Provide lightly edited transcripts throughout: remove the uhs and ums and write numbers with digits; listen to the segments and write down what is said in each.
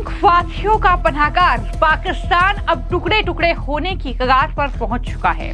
आतंकवादियों का पनाहगार पाकिस्तान अब टुकड़े टुकड़े होने की कगार पर पहुंच चुका है।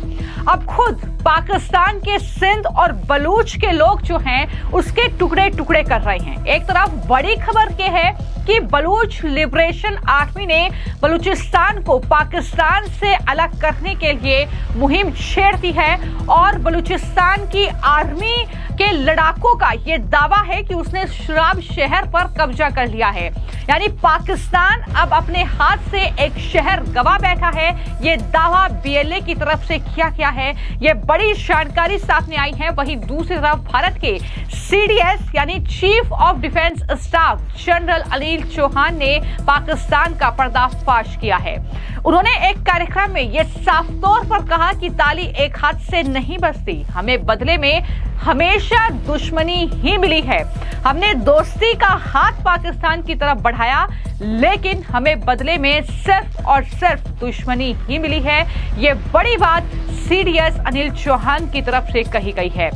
अब खुद पाकिस्तान के सिंध और बलूच के लोग जो हैं उसके टुकड़े टुकड़े कर रहे हैं। एक तरफ बड़ी खबर यह है कि बलूच लिबरेशन आर्मी ने बलूचिस्तान को पाकिस्तान से अलग करने के लिए मुहिम छेड़ दी है और बलूचिस्तान की आर्मी के लड़ाकों का यह दावा है कि उसने शराब शहर पर कब्जा कर लिया है। यानी पाकिस्तान अब अपने हाथ से एक शहर गवा बैठा है। यह दावा बीएलए की तरफ से किया गया है। यह बड़ी जानकारी सामने आई है। वहीं दूसरी तरफ भारत के सीडीएस यानी chief of defence staff general Anil Chauhan ने पाकिस्तान का पर्दाफाश किया है। उन्होंने एक कार्यक्रम में यह साफ तौर पर कहा कि ताली एक हाथ से नहीं बजती, हमें बदले में हमेशा दुश्मनी ही मिली है। हमने दोस्ती का हाथ पाकिस्तान की तरफ बढ़ाया, लेकिन हमें बदले में सिर्फ और सिर्फ दुश्मनी ही मिली है। ये बड़ी बात सीडीएस अनिल चौहान की तरफ से कही गई है।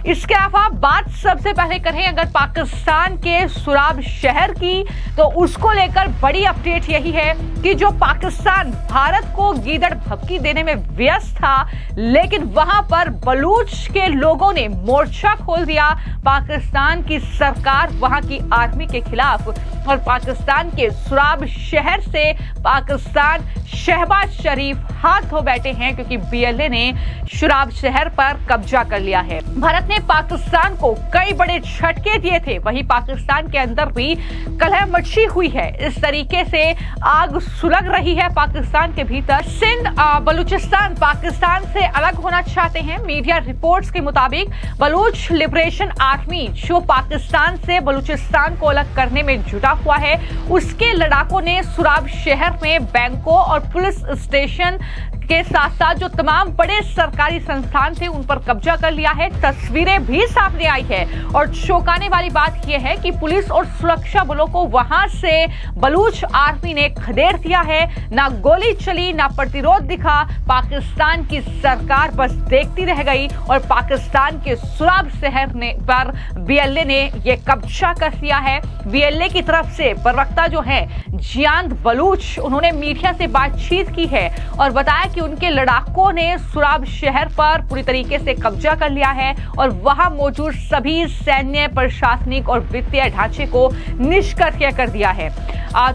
इसके अलावा बात सबसे पहले करें अगर पाकिस्तान के सुराब शहर की, तो उसको लेकर बड़ी अपडेट यही है कि जो पाकिस्तान भारत को गीदड़ भभकी देने में व्यस्त था, लेकिन वहां पर बलूच के लोगों ने मोर्चा खोल दिया पाकिस्तान की सरकार वहां की आर्मी के खिलाफ। और पाकिस्तान के सुराब शहर से पाकिस्तान शहबाज शरीफ हाथ धो बैठे हैं क्योंकि बीएलए ने सुराब शहर पर कब्जा कर लिया है। भारत ने पाकिस्तान को कई बड़े झटके दिए थे, वहीं पाकिस्तान के अंदर भी कलह मची हुई है। इस तरीके से आग सुलग रही है पाकिस्तान के भीतर। सिंध बलूचिस्तान पाकिस्तान से अलग होना चाहते हैं। मीडिया रिपोर्ट्स के मुताबिक बलूच लिबरेशन आर्मी जो पाकिस्तान से बलूचिस्तान को अलग करने में जुटा हुआ है, उसके लड़ाकों ने सुराब शहर में बैंकों और पुलिस स्टेशन के साथ साथ जो तमाम बड़े सरकारी संस्थान थे उन पर कब्जा कर लिया है। तस्वीरें भी सामने आई है और चौंकाने वाली बात यह है कि पुलिस और सुरक्षा बलों को वहां से बलूच आर्मी ने खदेड़ दिया है। ना गोली चली, ना प्रतिरोध दिखा। पाकिस्तान की सरकार बस देखती रह गई और पाकिस्तान के सुराब शहर पर बीएलए ने यह कब्जा कर लिया है। बीएलए की तरफ से प्रवक्ता जो है जियांद बलूच, उन्होंने मीडिया से बातचीत की है और बताया कि उनके लड़ाकों ने सुराब शहर पर पूरी तरीके से कब्जा कर लिया है और वहां मौजूद सभी सैन्य, प्रशासनिक और वित्तीय ढांचे को निष्क्रिय कर दिया है।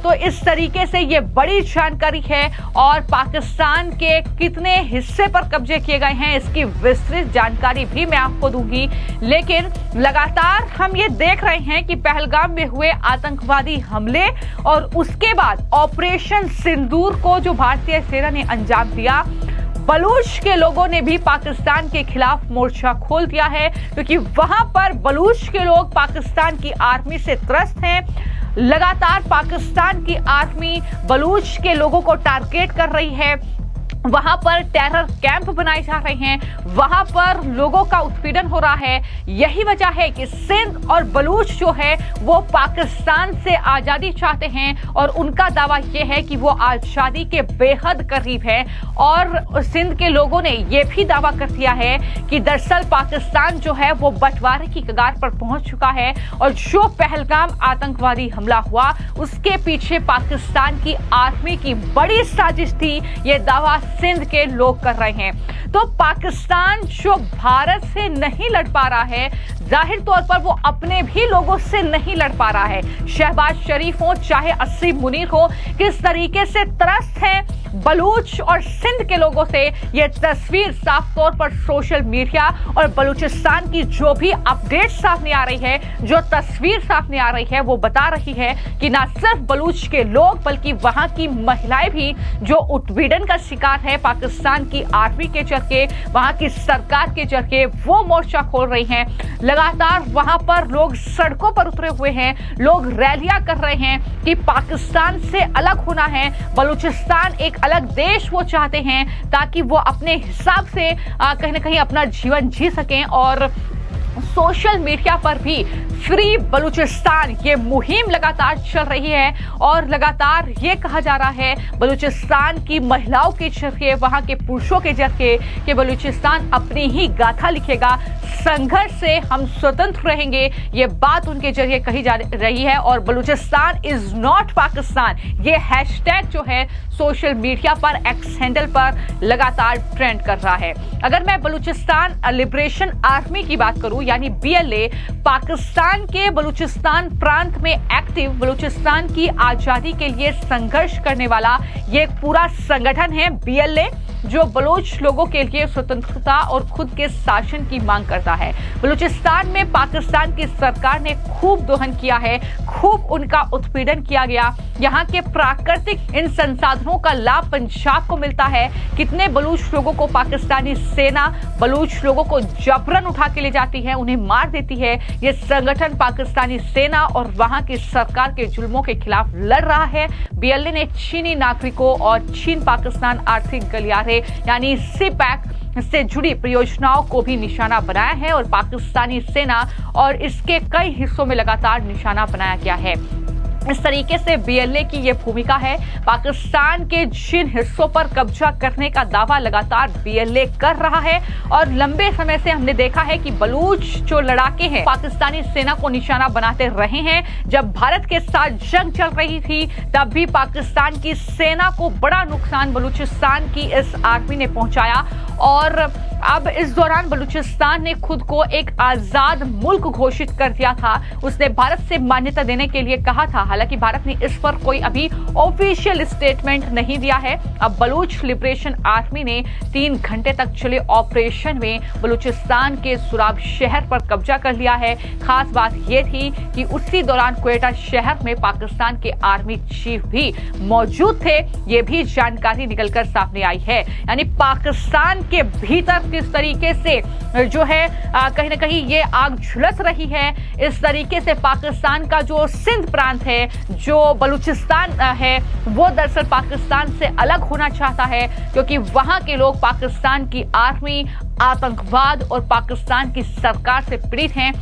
तो इस तरीके से ये बड़ी जानकारी है और पाकिस्तान के कितने हिस्से पर कब्जे किए गए हैं इसकी विस्तृत जानकारी भी मैं आपको दूंगी। लेकिन लगातार हम ये देख रहे हैं कि पहलगाम में हुए आतंकवादी हमले और उसके बाद ऑपरेशन सिंदूर को जो भारतीय सेना ने अंजाम दिया, बलूच के लोगों ने भी पाकिस्तान के खिलाफ मोर्चा खोल दिया है क्योंकि वहां पर बलूच के लोग पाकिस्तान की आर्मी से त्रस्त हैं। लगातार पाकिस्तान की आर्मी बलूच के लोगों को टारगेट कर रही है। वहां पर टेरर कैंप बनाए जा रहे हैं, वहां पर लोगों का उत्पीड़न हो रहा है। यही वजह है कि सिंध और बलूच जो है वो पाकिस्तान से आजादी चाहते हैं और उनका दावा यह है कि वो आजादी के बेहद करीब है। और सिंध के लोगों ने यह भी दावा कर दिया है कि दरअसल पाकिस्तान जो है वो बंटवारे की कगार पर पहुंच चुका है और जो पहलगाम आतंकवादी हमला हुआ उसके पीछे पाकिस्तान की आर्मी की बड़ी साजिश थी। यह दावा सिंध के लोग कर रहे हैं। तो पाकिस्तान जो भारत से नहीं लड़ पा रहा है, जाहिर तौर पर वो अपने भी लोगों से नहीं लड़ पा रहा है। शहबाज शरीफ हो चाहे अस्सी मुनीर हो, किस तरीके से त्रस्त है बलूच और सिंध के लोगों से, यह तस्वीर साफ तौर पर सोशल मीडिया और बलूचिस्तान की जो भी अपडेट सामने आ रही है, जो तस्वीर सामने आ रही है, वो बता रही है कि ना सिर्फ बलूच के लोग बल्कि वहां की महिलाएं भी जो उत्पीड़न का शिकार है पाकिस्तान की आर्मी के चलते, वहां की सरकार के चलते, वो मोर्चा खोल रही हैं। लगातार वहां पर लोग सड़कों पर उतरे हुए हैं, लोग रैलियां कर रहे हैं कि पाकिस्तान से अलग होना है, बलूचिस्तान एक अलग देश वो चाहते हैं ताकि वो अपने हिसाब से कहीं ना कहीं अपना जीवन जी सकें। और सोशल मीडिया पर भी फ्री बलूचिस्तान ये मुहिम लगातार चल रही है और लगातार ये कहा जा रहा है बलूचिस्तान की महिलाओं के जरिए, वहां के पुरुषों के जरिए कि बलूचिस्तान अपनी ही गाथा लिखेगा, संघर्ष से हम स्वतंत्र रहेंगे, ये बात उनके जरिए कही जा रही है। और बलूचिस्तान इज नॉट पाकिस्तान ये हैशटैग जो है सोशल मीडिया पर, एक्स हैंडल पर लगातार ट्रेंड कर रहा है। अगर मैं बलूचिस्तान लिबरेशन आर्मी की बात करूं यानी BLA, पाकिस्तान के बलूचिस्तान प्रांत में एक्टिव बलूचिस्तान की आजादी के लिए संघर्ष करने वाला ये एक पूरा संगठन है BLA, जो बलोच लोगों के लिए स्वतंत्रता और खुद के शासन की मांग करता है। बलूचिस्तान में पाकिस्तान की सरकार ने खूब दोहन किया है, खूब उनका उत्पीड़न किया गया। यहाँ के प्राकृतिक इन संसाधनों का लाभ पंजाब को मिलता है। कितने बलूच लोगों को पाकिस्तानी सेना बलूच लोगों को जबरन उठा के ले जाती है, उन्हें मार देती है। ये संगठन पाकिस्तानी सेना और वहां की सरकार के जुल्मों के खिलाफ लड़ रहा है। BLA ने चीनी नागरिकों और चीन पाकिस्तान आर्थिक गलियारे यानी CPEC से जुड़ी परियोजनाओं को भी निशाना बनाया है और पाकिस्तानी सेना और इसके कई हिस्सों में लगातार निशाना बनाया गया है। इस तरीके से BLA की ये भूमिका है। पाकिस्तान के जिन हिस्सों पर कब्जा करने का दावा लगातार BLA कर रहा है और लंबे समय से हमने देखा है कि बलूच जो लड़ाके हैं पाकिस्तानी सेना को निशाना बनाते रहे हैं। जब भारत के साथ जंग चल रही थी तब भी पाकिस्तान की सेना को बड़ा नुकसान बलूचिस्तान की इस आर्मी ने पहुंचाया और अब इस दौरान बलूचिस्तान ने खुद को एक आजाद मुल्क घोषित कर दिया था। उसने भारत से मान्यता देने के लिए कहा था, हालांकि भारत ने इस पर कोई अभी ऑफिशियल स्टेटमेंट नहीं दिया है। अब बलूच लिबरेशन आर्मी ने 3 घंटे तक चले ऑपरेशन में बलूचिस्तान के सुराब शहर पर कब्जा कर लिया है। खास बात यह थी कि उसी दौरान क्वेटा शहर में पाकिस्तान के आर्मी चीफ भी मौजूद थे। ये भी जानकारी निकलकर सामने आई है। यानी पाकिस्तान के भीतर किस तरीके से जो है कहीं ना कहीं ये आग झुलस रही है। इस तरीके से पाकिस्तान का जो सिंध प्रांत है, जो बलूचिस्तान है, वो दरअसल पाकिस्तान से अलग होना चाहता है क्योंकि वहां के लोग पाकिस्तान की आर्मी, आतंकवाद और पाकिस्तान की सरकार से पीड़ित हैं।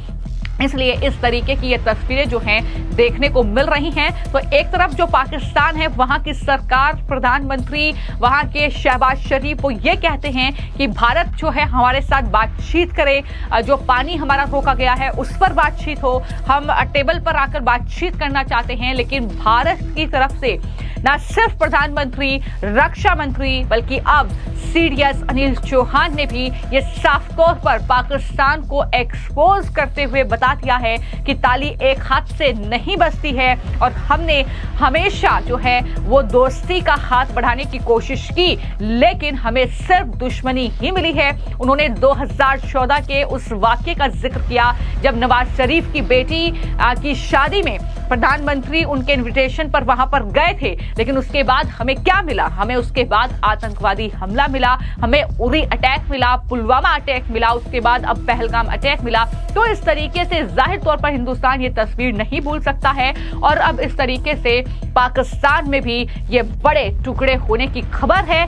इसलिए इस तरीके की ये तस्वीरें जो हैं देखने को मिल रही हैं। तो एक तरफ जो पाकिस्तान है वहां की सरकार, प्रधानमंत्री वहां के शहबाज शरीफ वो ये कहते हैं कि भारत जो है हमारे साथ बातचीत करे, जो पानी हमारा रोका गया है उस पर बातचीत हो, हम टेबल पर आकर बातचीत करना चाहते हैं। लेकिन भारत की तरफ से न सिर्फ प्रधानमंत्री, रक्षा मंत्री बल्कि अब CDS अनिल चौहान ने भी ये साफ तौर पर पाकिस्तान को एक्सपोज करते हुए बता दिया है कि ताली एक हाथ से नहीं बजती है और हमने हमेशा जो है वो दोस्ती का हाथ बढ़ाने की कोशिश की, लेकिन हमें सिर्फ दुश्मनी ही मिली है। उन्होंने 2014 के उस वाक्य का जिक्र किया जब नवाज शरीफ की बेटी की शादी में प्रधानमंत्री उनके इनविटेशन पर वहां पर गए थे, लेकिन उसके बाद हमें क्या मिला? हमें उसके बाद आतंकवादी हमला मिला, हमें उरी अटैक मिला, पुलवामा अटैक मिला, उसके बाद अब पहलगाम अटैक मिला। तो इस तरीके से जाहिर तौर पर हिंदुस्तान ये तस्वीर नहीं भूल सकता है और अब इस तरीके से पाकिस्तान में भी ये बड़े टुकड़े होने की खबर है।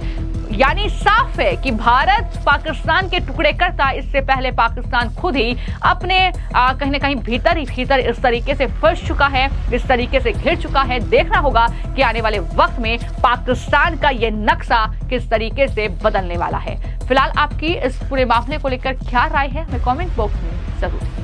यानी साफ है कि भारत पाकिस्तान के टुकड़े करता, इससे पहले पाकिस्तान खुद ही अपने कहीं ना कहीं भीतर ही भीतर इस तरीके से फंस चुका है, इस तरीके से घिर चुका है। देखना होगा कि आने वाले वक्त में पाकिस्तान का ये नक्शा किस तरीके से बदलने वाला है। फिलहाल आपकी इस पूरे मामले को लेकर क्या राय है हमें कमेंट बॉक्स में जरूर